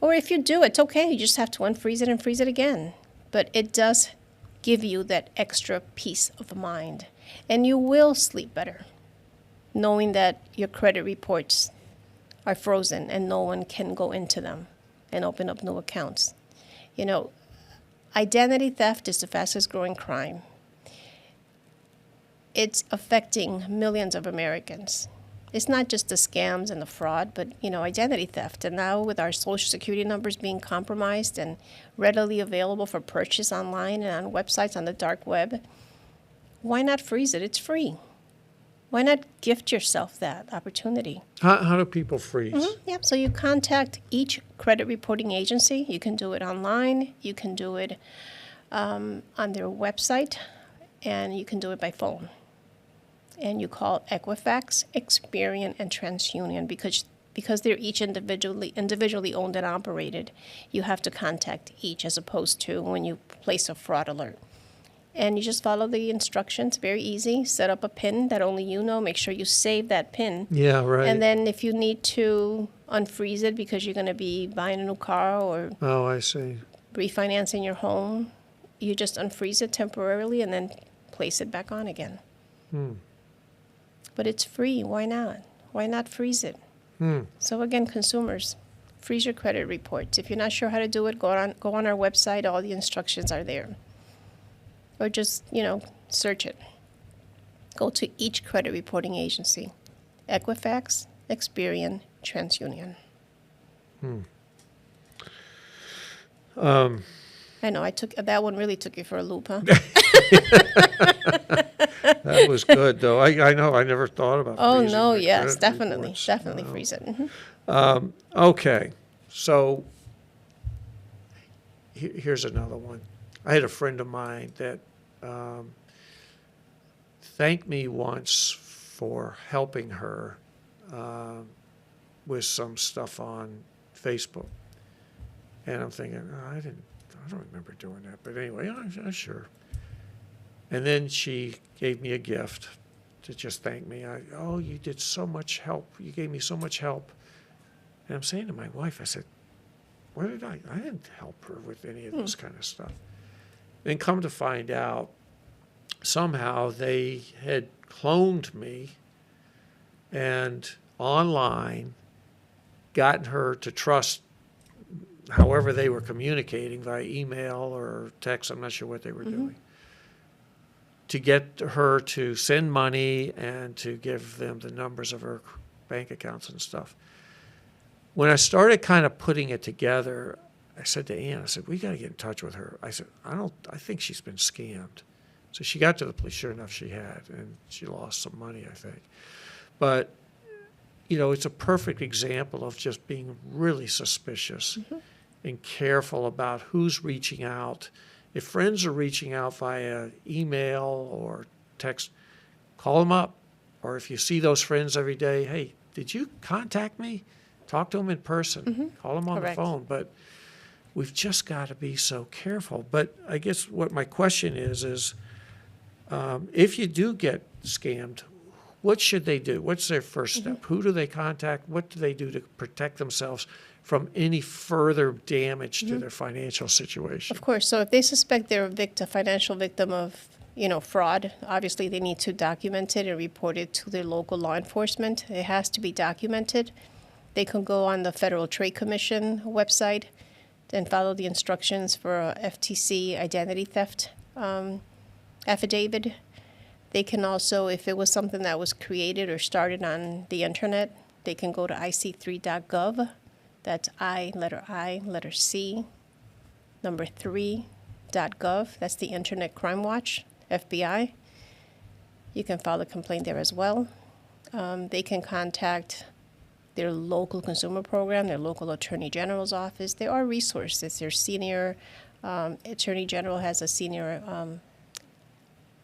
Or if you do, it's okay. You just have to unfreeze it and freeze it again. But it does give you that extra peace of mind. And you will sleep better knowing that your credit reports are frozen and no one can go into them and open up new accounts. You know, identity theft is the fastest growing crime. It's affecting millions of Americans. It's not just the scams and the fraud, but, you know, identity theft. And now with our social security numbers being compromised and readily available for purchase online and on websites on the dark web, why not freeze it? It's free. Why not gift yourself that opportunity?
How do people freeze?
Yep. So you contact each credit reporting agency. You can do it online. You can do it on their website, and you can do it by phone. And you call Equifax, Experian, and TransUnion because they're each individually owned and operated. You have to contact each as opposed to when you place a fraud alert. And you just follow the instructions, very easy. Set up a PIN that only you know. Make sure you save that PIN.
Yeah, right.
And then if you need to unfreeze it because you're going to be buying a new car or
I see.
refinancing your home, you just unfreeze it temporarily and then place it back on again. But it's free. Why not? Why not freeze it? So again, consumers, freeze your credit reports. If you're not sure how to do it, go on our website. All the instructions are there. Or just, search it. Go to each credit reporting agency. Equifax, Experian, TransUnion. I know, that one really took you for a loop, huh?
That was good, though. I know, I never thought about
Oh,
freezing
no,
my
yes,
credit
definitely.
reports.
Definitely freeze it. Mhm.
Okay, so here's another one. I had a friend of mine that thanked me once for helping her with some stuff on Facebook. And I'm thinking, I don't remember doing that. But anyway, sure. And then she gave me a gift to just thank me. You did so much help. You gave me so much help. And I'm saying to my wife, I said, what did I didn't help her with any of this kind of stuff. Then come to find out, somehow they had cloned me and online gotten her to trust however they were communicating via email or text. I'm not sure what they were doing. To get her to send money and to give them the numbers of her bank accounts and stuff. When I started kind of putting it together, I said to Ann, I said, we got to get in touch with her. I said, I think she's been scammed. So she got to the police. Sure enough, she had, and she lost some money, I think. But, it's a perfect example of just being really suspicious and careful about who's reaching out. If friends are reaching out via email or text, call them up. Or if you see those friends every day, hey, did you contact me? Talk to them in person. Call them on
Correct.
the phone. But we've just got to be so careful. But I guess what my question is if you do get scammed, what should they do? What's their first step? Who do they contact? What do they do to protect themselves from any further damage to their financial situation?
Of course. So if they suspect they're a financial victim of, fraud, obviously they need to document it and report it to their local law enforcement. It has to be documented. They can go on the Federal Trade Commission website and follow the instructions for a FTC identity theft affidavit. They can also, if it was something that was created or started on the internet, they can go to ic3.gov. That's letter C, number 3.gov. That's the Internet Crime Watch, FBI. You can file a complaint there as well. They can contact their local consumer program, their local attorney general's office. There are resources. Their senior attorney general has a senior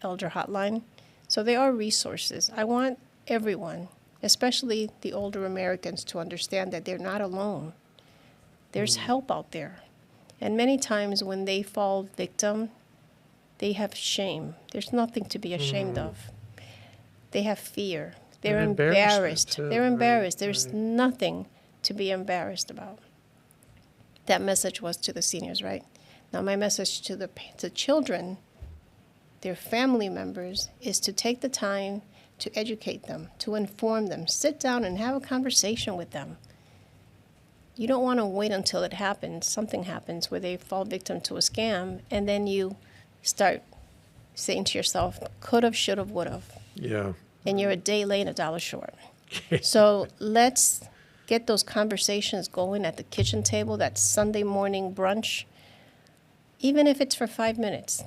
elder hotline. So there are resources. I want everyone, especially the older Americans, to understand that they're not alone. There's help out there. And many times when they fall victim, they have shame. There's nothing to be ashamed of. They have fear. They're
And embarrassment,
embarrassed.
too,
They're
right,
embarrassed. There's
right.
nothing to be embarrassed about. That message was to the seniors, right? Now my message to the children, their family members, is to take the time to educate them, to inform them. Sit down and have a conversation with them. You don't want to wait until it happens, something happens where they fall victim to a scam, and then you start saying to yourself, could have, should have, would have.
Yeah.
And you're a day late, $1 short. So let's get those conversations going at the kitchen table, that Sunday morning brunch. Even if it's for 5 minutes,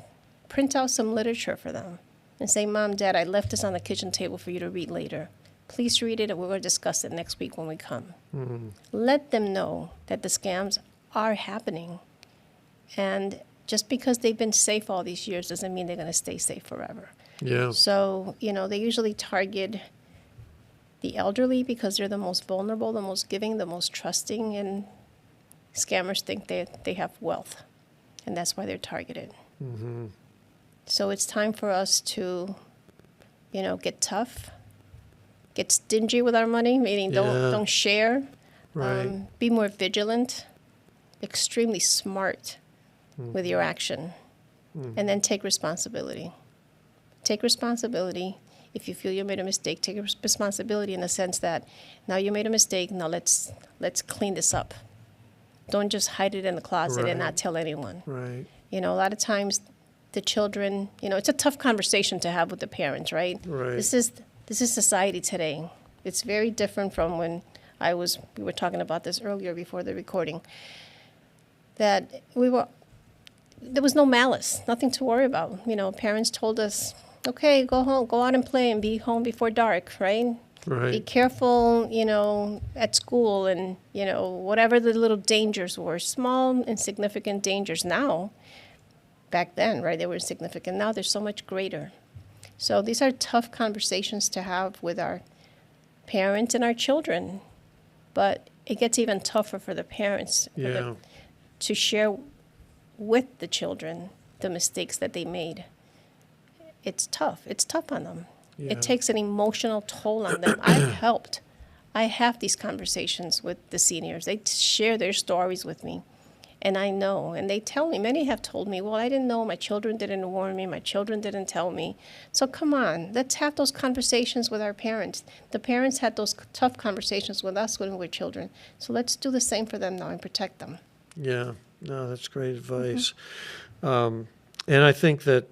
print out some literature for them and say, Mom, Dad, I left this on the kitchen table for you to read later. Please read it, and we're going to discuss it next week when we come. Mm-hmm. Let them know that the scams are happening. And just because they've been safe all these years doesn't mean they're going to stay safe forever.
Yeah.
So, they usually target the elderly because they're the most vulnerable, the most giving, the most trusting, and scammers think they have wealth, and that's why they're targeted. Mm-hmm. So it's time for us to, get tough, get stingy with our money, meaning don't share,
right.
Be more vigilant, extremely smart with your action, and then take responsibility. Take responsibility. If you feel you made a mistake, take responsibility in the sense that now you made a mistake, now let's clean this up. Don't just hide it in the closet and not tell anyone.
Right.
A lot of times the children, it's a tough conversation to have with the parents, right?
Right.
This is society today. It's very different from when we were talking about this earlier before the recording, that there was no malice, nothing to worry about. Parents told us, okay, go home, go out and play and be home before dark, right?
Right.
Be careful, at school and, whatever the little dangers were, small, insignificant dangers now. Back then, right, they were insignificant. Now they're so much greater. So these are tough conversations to have with our parents and our children. But it gets even tougher for the parents to share with the children the mistakes that they made. It's tough. It's tough on them. Yeah. It takes an emotional toll on them. I have these conversations with the seniors. They share their stories with me. And I know, and they tell me, many have told me, well, I didn't know, my children didn't warn me, my children didn't tell me. So come on, let's have those conversations with our parents. The parents had those tough conversations with us when we were children. So let's do the same for them now and protect them.
Yeah, no, that's great advice. Mm-hmm. And I think that,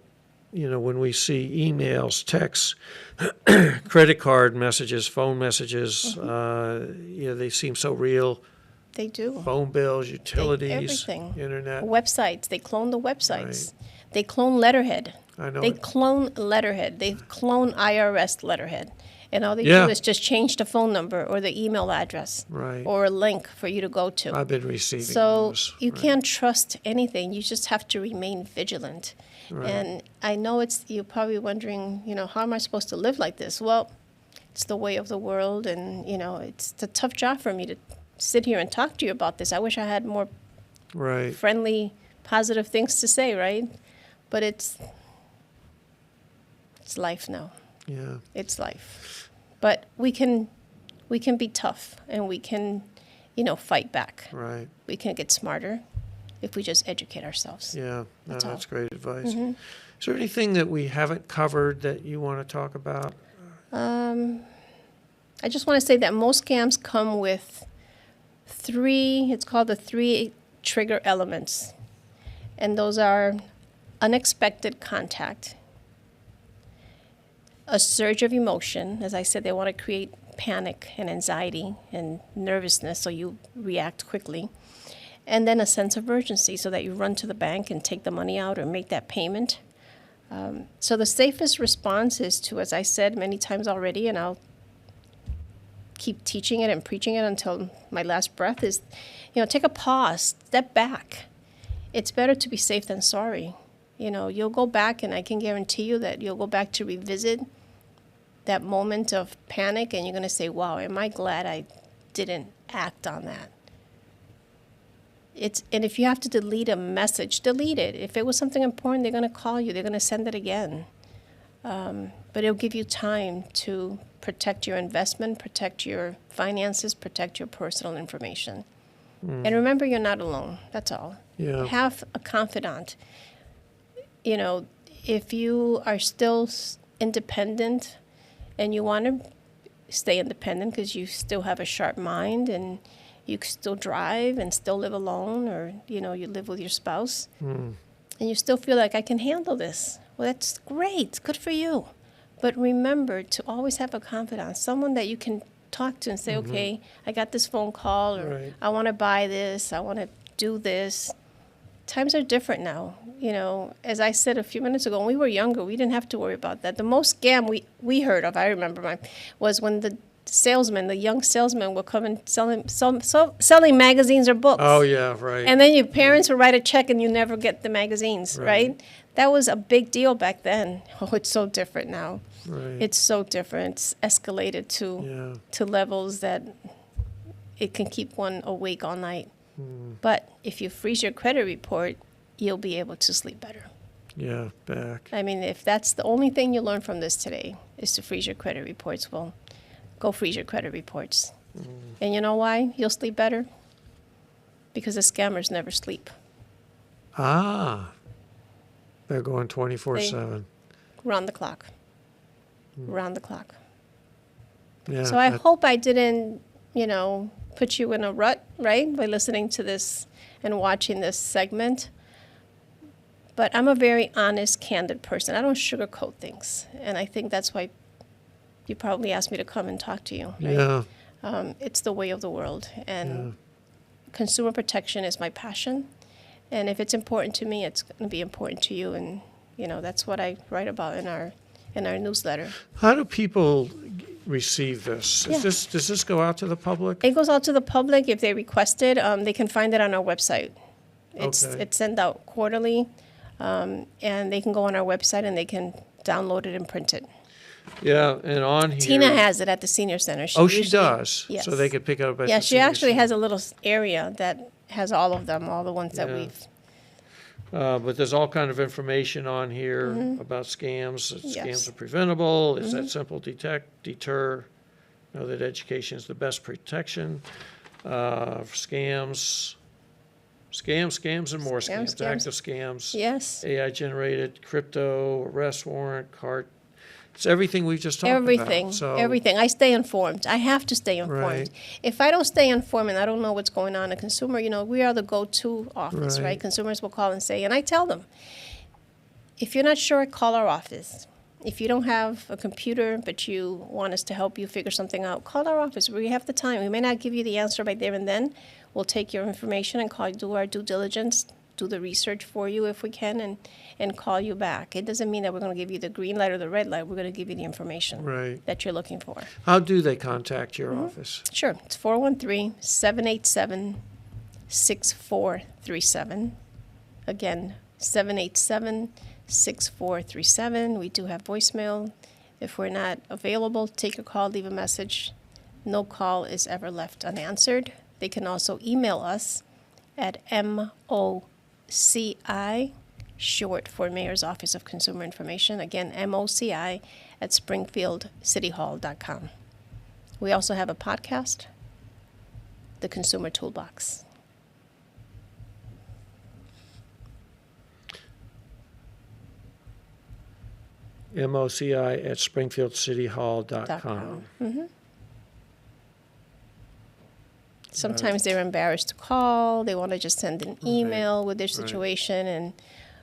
when we see emails, texts, credit card messages, phone messages, they seem so real.
They do.
Phone bills, utilities,
everything.
Internet.
Websites. They clone the websites. Right. They clone letterhead.
I know.
They clone letterhead. They clone IRS letterhead. And all they do is just change the phone number or the email address.
Right.
Or a link for you to go to.
I've been receiving
those. You can't trust anything. You just have to remain vigilant. Right. And I know you're probably wondering, how am I supposed to live like this? Well, it's the way of the world, and, it's a tough job for me to sit here and talk to you about this. I wish I had more friendly, positive things to say, right? But it's life now.
Yeah.
It's life. But we can be tough, and we can, fight back.
Right.
We can get smarter if we just educate ourselves.
Yeah, that's great advice. Mm-hmm. Is there anything that we haven't covered that you want to talk about?
I just want to say that most scams come with it's called the 3 trigger elements. And those are unexpected contact, a surge of emotion. As I said, they want to create panic and anxiety and nervousness so you react quickly. And then a sense of urgency so that you run to the bank and take the money out or make that payment. So the safest response is to, as I said many times already, and I'll keep teaching it and preaching it until my last breath, is, take a pause, step back. It's better to be safe than sorry. You'll go back, and I can guarantee you that you'll go back to revisit that moment of panic, and you're going to say, wow, am I glad I didn't act on that? And if you have to delete a message, delete it. If it was something important, they're going to call you. They're going to send it again. But it'll give you time to protect your investment, protect your finances, protect your personal information. And remember, you're not alone. That's all.
Yeah.
Have a confidant. If you are still independent and you want to stay independent because you still have a sharp mind and you can still drive and still live alone, or you live with your spouse, and you still feel like I can handle this. Well, that's great. Good for you. But remember to always have a confidant, someone that you can talk to and say, okay, I got this phone call, or
Right.
I want to buy this, I want to do this. Times are different now. As I said a few minutes ago, when we were younger, we didn't have to worry about that. The most scam we heard of, I remember was when the young salesmen would come and selling magazines or books.
Oh, yeah, right.
And then your parents would write a check and you never get the magazines, right? That was a big deal back then. Oh, it's so different now.
Right.
It's so different. It's escalated to levels that it can keep one awake all night. But if you freeze your credit report, you'll be able to sleep better.
Yeah, back.
I mean, if that's the only thing you learn from this today is to freeze your credit reports, well, go freeze your credit reports. And you know why you'll sleep better? Because the scammers never sleep.
Ah, they're going 24/7.
Round the clock. Round the clock.
Yeah.
So I hope I didn't, put you in a rut, right, by listening to this and watching this segment. But I'm a very honest, candid person. I don't sugarcoat things. And I think that's why you probably asked me to come and talk to you. Right?
Yeah.
It's the way of the world. And consumer protection is my passion. And if it's important to me, it's going to be important to you. And, that's what I write about in our newsletter.
How do people receive this?
Yeah.
Does this go out to the public?
It goes out to the public if they request it. They can find it on our website. It's sent out quarterly, and they can go on our website and they can download it and print it.
Yeah, and on here.
Tina has it at the senior center.
She does?
Yes.
So they could pick it up at
Yeah,
the
she
senior
actually
center.
has a little area that has all of them, all the ones that
Yeah.
we've.
But there's all kind of information on here about scams. That
Yes.
Scams are preventable. It's that simple. Deter. Know that education is the best protection. Scams, and more scams.
Scams.
Active scams.
Yes.
AI generated crypto, arrest warrant, cart. It's everything we've just talked
Everything,
about. So,
everything. I stay informed. I have to stay informed.
Right.
If I don't stay informed and I don't know what's going on, a consumer, we are the go-to office,
Right.
right? Consumers will call and say, and I tell them, if you're not sure, call our office. If you don't have a computer but you want us to help you figure something out, call our office. We have the time. We may not give you the answer right there and then. We'll take your information and do our due diligence, do the research for you if we can, and call you back. It doesn't mean that we're going to give you the green light or the red light. We're going to give you the information
Right.
that you're looking for.
How do they contact your office?
Sure. It's 413-787-6437. Again, 787-6437. We do have voicemail. If we're not available, take a call, leave a message. No call is ever left unanswered. They can also email us at MOCI, short for Mayor's Office of Consumer Information. Again, MOCI at springfieldcityhall.com. We also have a podcast, The Consumer Toolbox.
MOCI at springfieldcityhall.com.
Sometimes they're embarrassed to call. They want to just send an email with their situation. And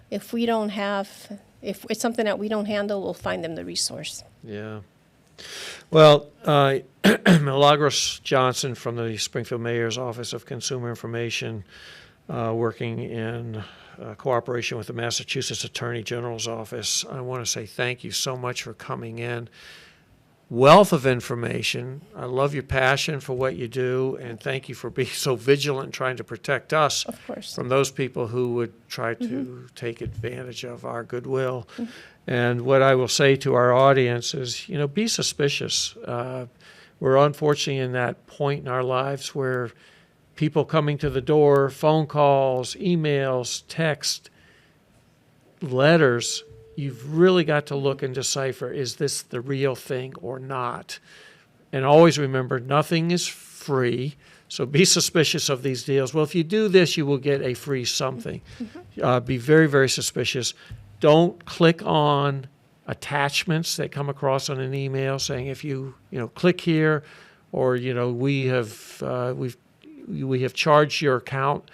if it's something that we don't handle, we'll find them the resource.
Yeah. Well, Milagros Johnson from the Springfield Mayor's Office of Consumer Information, working in cooperation with the Massachusetts Attorney General's Office. I want to say thank you so much for coming in. Wealth of information. I love your passion for what you do, and thank you for being so vigilant trying to protect us
Of course.
from those people who would try to take advantage of our goodwill. And what I will say to our audience is, be suspicious. We're unfortunately in that point in our lives where people coming to the door, phone calls, emails, text, letters, you've really got to look and decipher, is this the real thing or not? And always remember, nothing is free, so be suspicious of these deals. Well, if you do this, you will get a free something. Be very, very suspicious. Don't click on attachments that come across on an email saying if you click here, or we have charged your account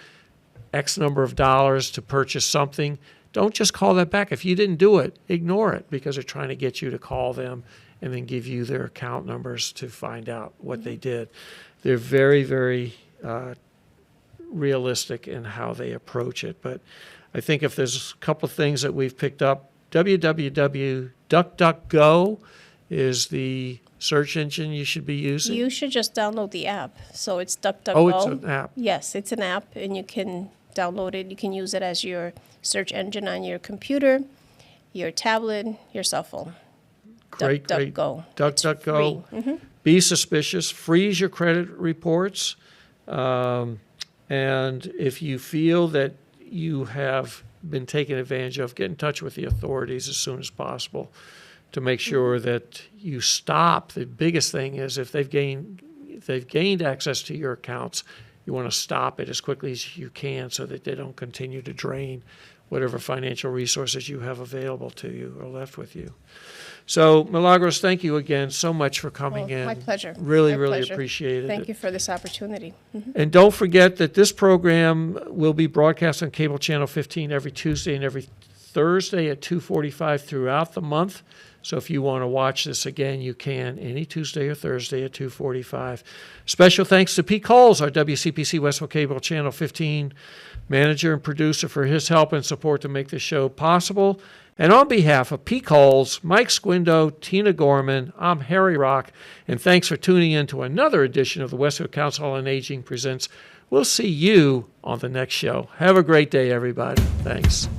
X number of dollars to purchase something, don't just call that back. If you didn't do it, ignore it, because they're trying to get you to call them and then give you their account numbers to find out what they did. They're very, very realistic in how they approach it. But I think if there's a couple of things that we've picked up, www.duckduckgo is the search engine you should be using.
You should just download the app. So it's DuckDuckGo.
Oh, it's an app.
Yes, it's an app, and you can download it. You can use it as your search engine on your computer, your tablet, your cell phone.
Great.
DuckDuckGo.
DuckDuckGo.
Mm-hmm.
Be suspicious. Freeze your credit reports. And if you feel that you have been taken advantage of, get in touch with the authorities as soon as possible to make sure that you stop. The biggest thing is if they've gained access to your accounts, you want to stop it as quickly as you can so that they don't continue to drain whatever financial resources you have available to you or left with you. So, Milagros, thank you again so much for coming in.
My pleasure.
Really,
My
really
pleasure.
appreciate it.
Thank you for this opportunity. Mm-hmm.
And don't forget that this program will be broadcast on cable channel 15 every Tuesday and every Thursday at 2:45 throughout the month. So if you want to watch this again, you can any Tuesday or Thursday at 2:45. Special thanks to Pete Coles, our WCPC Westville Cable Channel 15 manager and producer, for his help and support to make this show possible. And on behalf of Pete Coles, Mike Squindo, Tina Gorman, I'm Harry Rock, and thanks for tuning in to another edition of the Westfield Council on Aging Presents. We'll see you on the next show. Have a great day, everybody. Thanks.